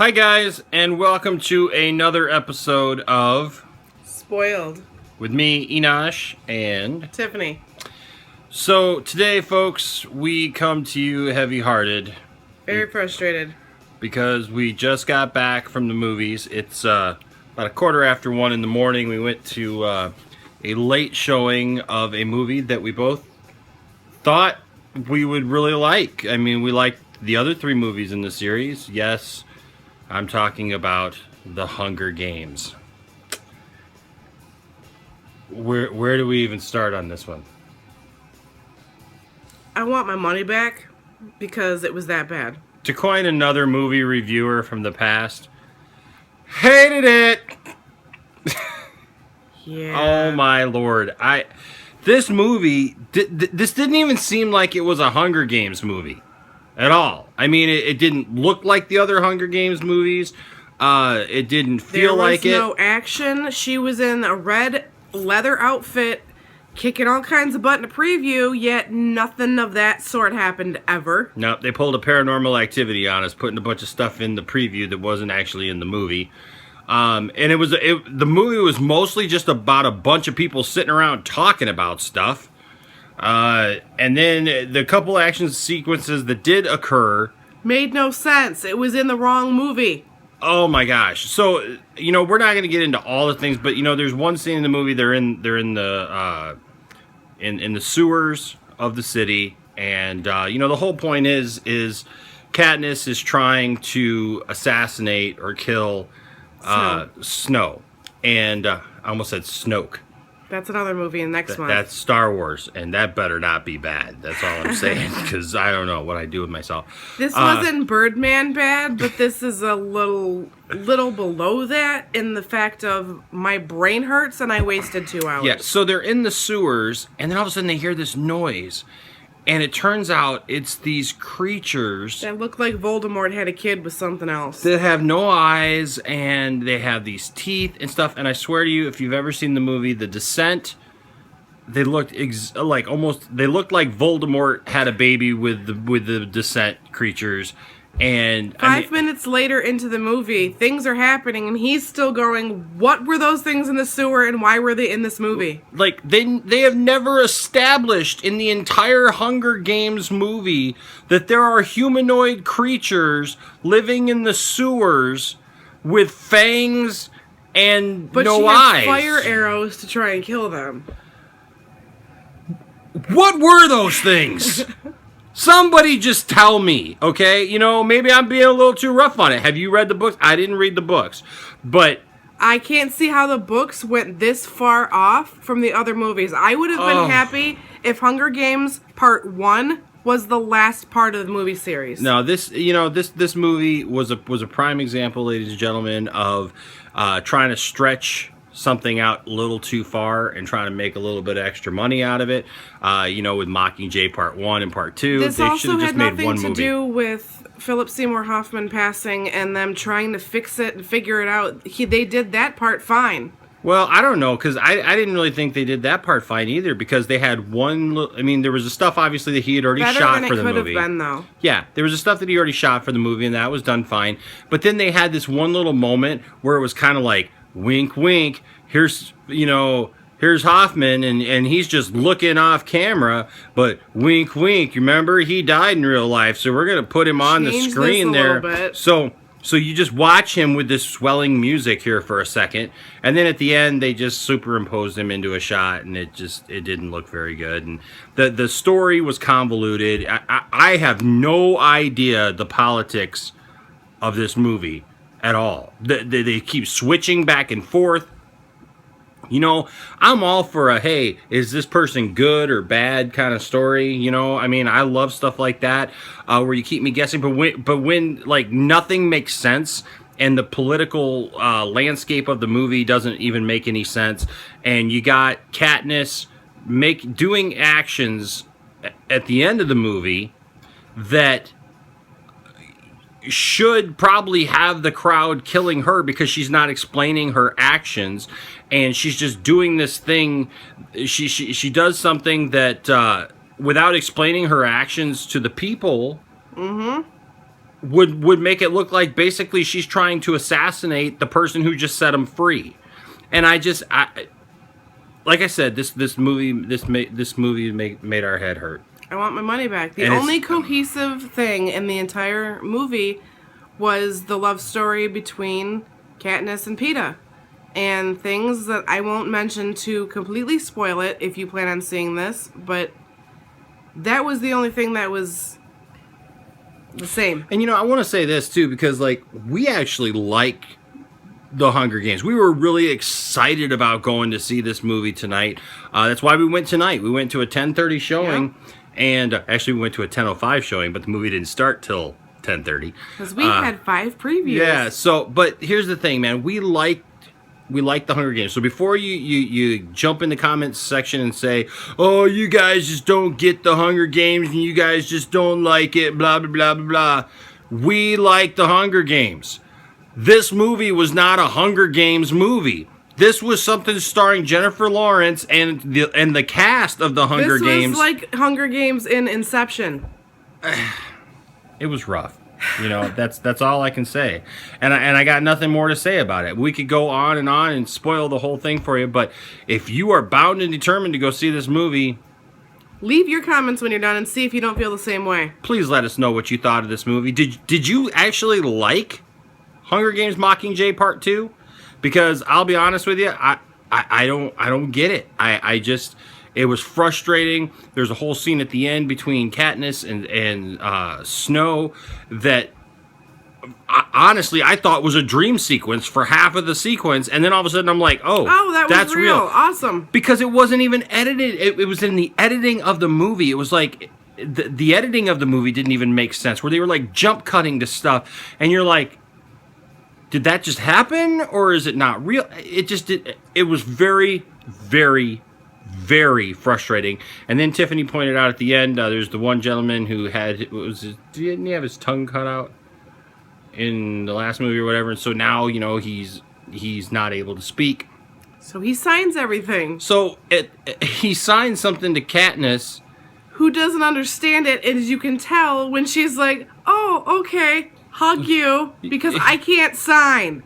Hi guys, and welcome to another episode of Spoiled with me, Enosh and Tiffanie. So today, folks, we come to you heavy-hearted. Very frustrated. Because we just got back from the movies. It's about 1:15 in the morning. We went to a late showing of a movie that we both thought we would really like. I mean, we liked the other three movies in the series. Yes, I'm talking about The Hunger Games. Where do we even start on this one? I want my money back because it was that bad. To coin another movie reviewer from the past, hated it. Yeah. Oh my lord! This movie, this didn't even seem like it was a Hunger Games movie at all. I mean, it didn't look like the other Hunger Games movies. It didn't feel like it. There was no action. She was in a red leather outfit, kicking all kinds of butt in a preview, yet nothing of that sort happened ever. No, they pulled a Paranormal Activity on us, putting a bunch of stuff in the preview that wasn't actually in the movie. And the movie was mostly just about a bunch of people sitting around talking about stuff. And then the couple action sequences that did occur made no sense. It was in the wrong movie. Oh my gosh! So we're not going to get into all the things, but there's one scene in the movie. They're in the sewers of the city, and the whole point is Katniss is trying to assassinate or kill Snow, and I almost said Snoke. That's another movie in next month. That's Star Wars, and that better not be bad. That's all I'm saying, because I don't know what I do with myself. This wasn't Birdman bad, but this is a little below that in the fact of my brain hurts and I wasted 2 hours. Yeah, so they're in the sewers, and then all of a sudden they hear this noise, and it turns out it's these creatures that look like Voldemort had a kid with something else. That have no eyes, and they have these teeth and stuff. And I swear to you, if you've ever seen the movie The Descent, they looked like Voldemort had a baby with the Descent creatures. And 5 minutes later into the movie, things are happening, and he's still going, what were those things in the sewer, and why were they in this movie? Like, they have never established in the entire Hunger Games movie that there are humanoid creatures living in the sewers with fangs and no eyes. But she has fire arrows to try and kill them. What were those things? Somebody just tell me, okay? Maybe I'm being a little too rough on it. Have you read the books? I didn't read the books, but I can't see how the books went this far off from the other movies. I would have been happy if Hunger Games Part 1 was the last part of the movie series. No, this movie was a prime example, ladies and gentlemen, of trying to stretch something out a little too far and trying to make a little bit of extra money out of it. With Mockingjay Part 1 and Part 2, this they should have just made one movie. also had nothing to do with Philip Seymour Hoffman passing and them trying to fix it and figure it out. They did that part fine. Well, I don't know, because I didn't really think they did that part fine either, because they had there was the stuff, obviously, that he had already shot for the movie. Better than it could have been, though. Yeah, there was the stuff that he already shot for the movie, and that was done fine. But then they had this one little moment where it was kind of like, wink, wink, here's Hoffman, and he's just looking off camera, but wink, wink, you remember, he died in real life, so we're going to put him on the screen there. So you just watch him with this swelling music here for a second, and then at the end, they just superimposed him into a shot, and it didn't look very good, and the story was convoluted. I have no idea the politics of this movie at all. They keep switching back and forth. I'm all for a, hey, is this person good or bad kind of story, I mean, I love stuff like that, where you keep me guessing, but when like, nothing makes sense, and the political landscape of the movie doesn't even make any sense, and you got Katniss doing actions at the end of the movie that should probably have the crowd killing her because she's not explaining her actions, and she's just doing this thing. She does something that without explaining her actions to the people. Mm-hmm. would make it look like basically she's trying to assassinate the person who just set him free. And like I said, this movie made our head hurt. I want my money back. The only cohesive thing in the entire movie was the love story between Katniss and Peeta. And things that I won't mention to completely spoil it if you plan on seeing this, but that was the only thing that was the same. And I want to say this too, because we actually like The Hunger Games. We were really excited about going to see this movie tonight. That's why we went tonight. We went to a 10:30 showing, and actually we went to a 10:05 showing, but the movie didn't start till 10:30. Because we had 5 previews. Yeah. So, but here's the thing, man. We like The Hunger Games. So before you jump in the comments section and say, oh, you guys just don't get The Hunger Games and you guys just don't like it, blah, blah, blah, blah, blah. We like The Hunger Games. This movie was not a Hunger Games movie. This was something starring Jennifer Lawrence and the cast of The Hunger Games. This was like Hunger Games in Inception. It was rough. That's all I can say. And I got nothing more to say about it. We could go on and spoil the whole thing for you, but if you are bound and determined to go see this movie, leave your comments when you're done and see if you don't feel the same way. Please let us know what you thought of this movie. Did you actually like Hunger Games Mockingjay Part 2? Because I'll be honest with you, I don't get it. It was frustrating. There's a whole scene at the end between Katniss and Snow that, honestly, I thought was a dream sequence for half of the sequence. And then all of a sudden I'm like, that's real. Awesome. Because it wasn't even edited. It was in the editing of the movie. It was like the editing of the movie didn't even make sense, where they were like jump cutting to stuff. And you're like, did that just happen? Or is it not real? It was very, very, very frustrating. And then Tiffany pointed out at the end, there's the one gentleman who didn't he have his tongue cut out in the last movie or whatever, and so now he's not able to speak, so he signs everything. So he signs something to Katniss, who doesn't understand it, and as you can tell when she's like, oh, okay, hug you, because I can't sign.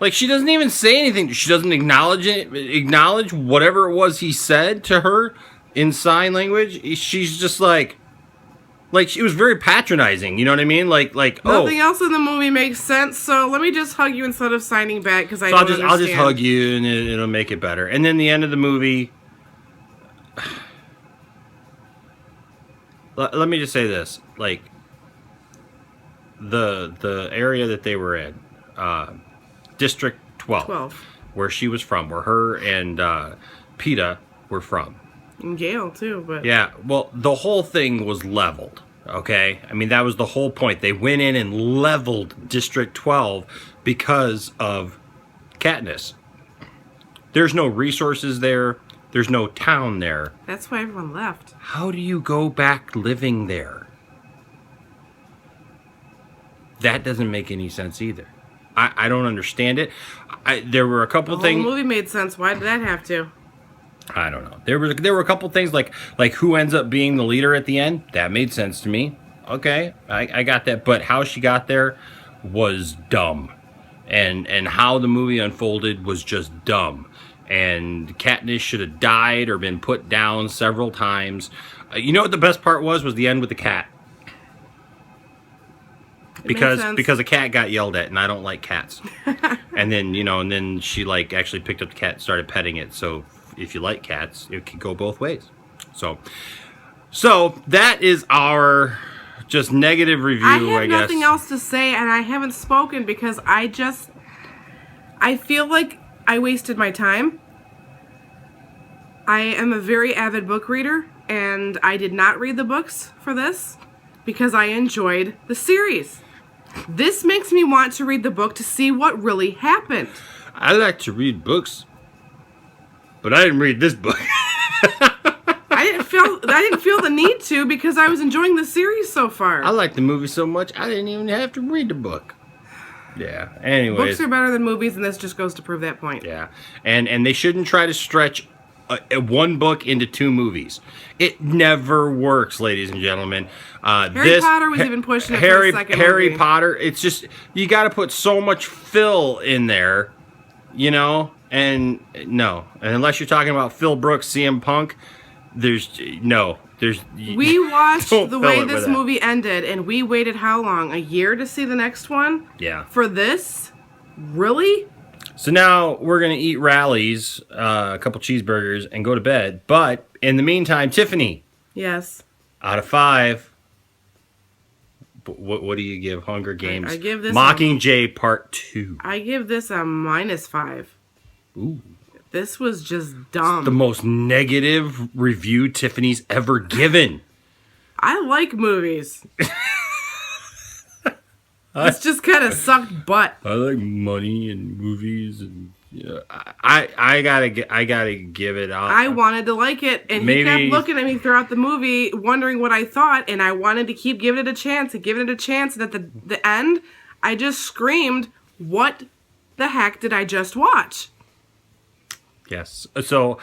Like, she doesn't even say anything. She doesn't acknowledge whatever it was he said to her in sign language. She's just like it was very patronizing. You know what I mean? Like nothing else in the movie makes sense. So let me just hug you instead of signing back because I'll just hug you and it'll make it better. And then the end of the movie. Let me just say this: like the area that they were in. District 12, where she was from, where her and Peeta were from. And Gale, too, but... Yeah, well, the whole thing was leveled, okay? I mean, that was the whole point. They went in and leveled District 12 because of Katniss. There's no resources there. There's no town there. That's why everyone left. How do you go back living there? That doesn't make any sense either. I don't understand it. There were a couple things. The movie made sense. Why did that have to? I don't know. There were a couple things like who ends up being the leader at the end. That made sense to me. Okay, I got that. But how she got there was dumb, and how the movie unfolded was just dumb. And Katniss should have died or been put down several times. You know what the best part was the end with the cat. Because a cat got yelled at, and I don't like cats. And then she actually picked up the cat and started petting it. So if you like cats, it can go both ways. So that is our just negative review, I guess. I have nothing else to say, and I haven't spoken because I feel like I wasted my time. I am a very avid book reader, and I did not read the books for this because I enjoyed the series. This makes me want to read the book to see what really happened. I like to read books, but I didn't read this book. I didn't feel the need to because I was enjoying the series so far. I like the movie so much I didn't even have to read the book. Yeah. Anyways, books are better than movies, and this just goes to prove that point. Yeah, and they shouldn't try to stretch one book into 2 movies. It never works, ladies and gentlemen. Harry Potter was even pushing it for a second Harry movie. Potter, it's just, you got to put so much fill in there, you know? And no. And unless you're talking about Phil Brooks, CM Punk, we watched the way this movie ended, and we waited how long? A year to see the next one? Yeah. For this? Really? So now we're going to eat Rallies, a couple cheeseburgers, and go to bed. But in the meantime, Tiffany. Yes. Out of 5, what do you give Hunger Games? I give this Mockingjay Part 2. I give this a -5. Ooh. This was just dumb. It's the most negative review Tiffany's ever given. I like movies. This just kind of sucked butt. I like money and movies, and I gotta give it out. I wanted to like it, and he kept looking at me throughout the movie, wondering what I thought, and I wanted to keep giving it a chance and giving it a chance. And at the end, I just screamed, "What the heck did I just watch?" Yes. So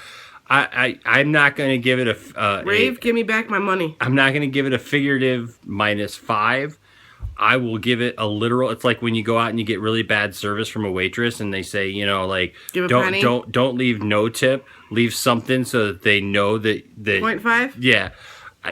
I'm not going to give it a Rave, give me back my money. I'm not going to give it a figurative -5. I will give it a literal. It's like when you go out and you get really bad service from a waitress, and they say, you know, like, don't leave no tip, leave something so that they know that 0.5. Yeah,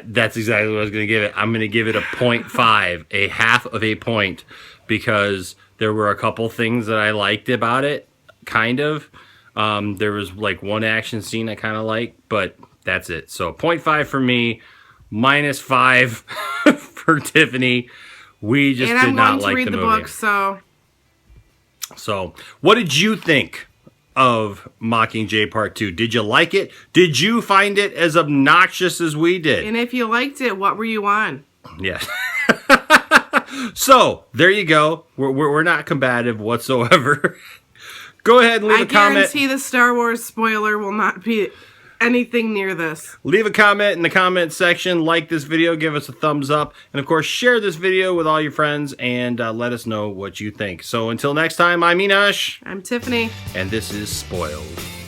that's exactly what I was going to give it. I'm going to give it a 0.5, a half of a point, because there were a couple things that I liked about it, kind of. There was like one action scene I kind of liked, but that's it. So 0.5 for me, -5 for Tiffany. We just did not like the movie. And I'm going to read the book, So, what did you think of Mockingjay Part 2? Did you like it? Did you find it as obnoxious as we did? And if you liked it, what were you on? Yes. So, there you go. We're not combative whatsoever. Go ahead and leave a comment. I guarantee the Star Wars spoiler will not be anything near this. Leave a comment in the comment section. Like this video. Give us a thumbs up. And, of course, share this video with all your friends and let us know what you think. So, until next time, I'm Enosh. I'm Tiffany. And this is Spoiled.